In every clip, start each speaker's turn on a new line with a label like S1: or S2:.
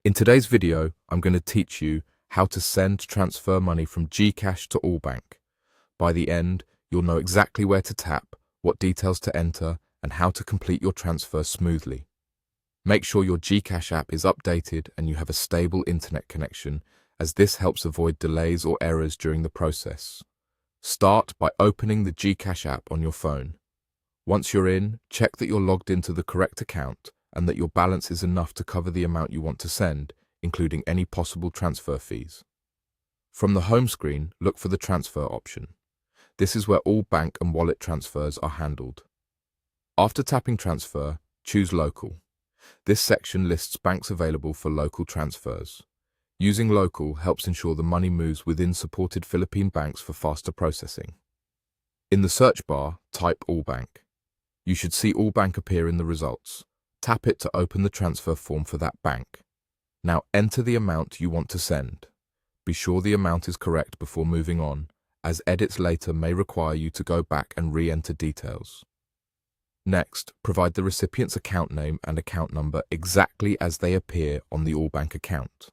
S1: In today's video, I'm going to teach you how to transfer money from GCash to AllBank. By the end, you'll know exactly where to tap, what details to enter, and how to complete your transfer smoothly. Make sure your GCash app is updated and you have a stable internet connection, as this helps avoid delays or errors during the process. Start by opening the GCash app on your phone. Once you're in, check that you're logged into the correct account and that your balance is enough to cover the amount you want to send, including any possible transfer fees. From the home screen, look for the transfer option. This is where all bank and wallet transfers are handled. After tapping transfer, choose local. This section lists banks available for local transfers. Using local helps ensure the money moves within supported Philippine banks for faster processing. In the search bar, type AllBank. You should see AllBank appear in the results. Tap it to open the transfer form for that bank. Now enter the amount you want to send. Be sure the amount is correct before moving on, as edits later may require you to go back and re-enter details. Next, provide the recipient's account name and account number exactly as they appear on the AllBank account.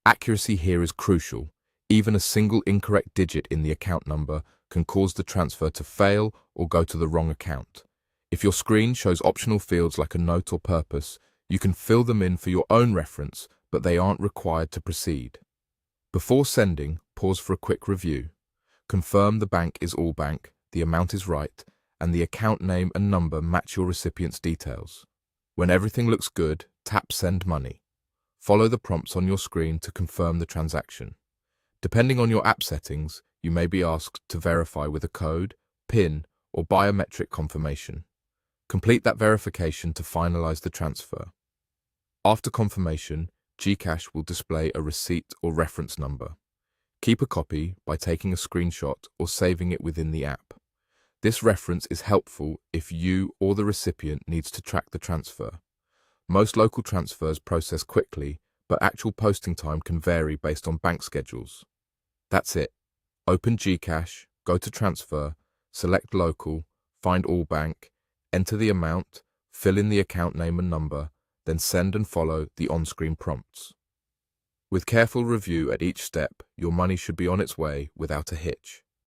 S1: Accuracy here is crucial. Even a single incorrect digit in the account number can cause the transfer to fail or go to the wrong account. If your screen shows optional fields like a note or purpose, you can fill them in for your own reference, but they aren't required to proceed. Before sending, pause for a quick review. Confirm the bank is AllBank, the amount is right, and the account name and number match your recipient's details. When everything looks good, tap Send Money. Follow the prompts on your screen to confirm the transaction. Depending on your app settings, you may be asked to verify with a code, PIN, or biometric confirmation. Complete that verification to finalize the transfer. After confirmation, GCash will display a receipt or reference number. Keep a copy by taking a screenshot or saving it within the app. This reference is helpful if you or the recipient needs to track the transfer. Most local transfers process quickly, but actual posting time can vary based on bank schedules. That's it. Open GCash, go to Transfer, select Local, find AllBank, enter the amount, fill in the account name and number, then send and follow the on-screen prompts. With careful review at each step, your money should be on its way without a hitch.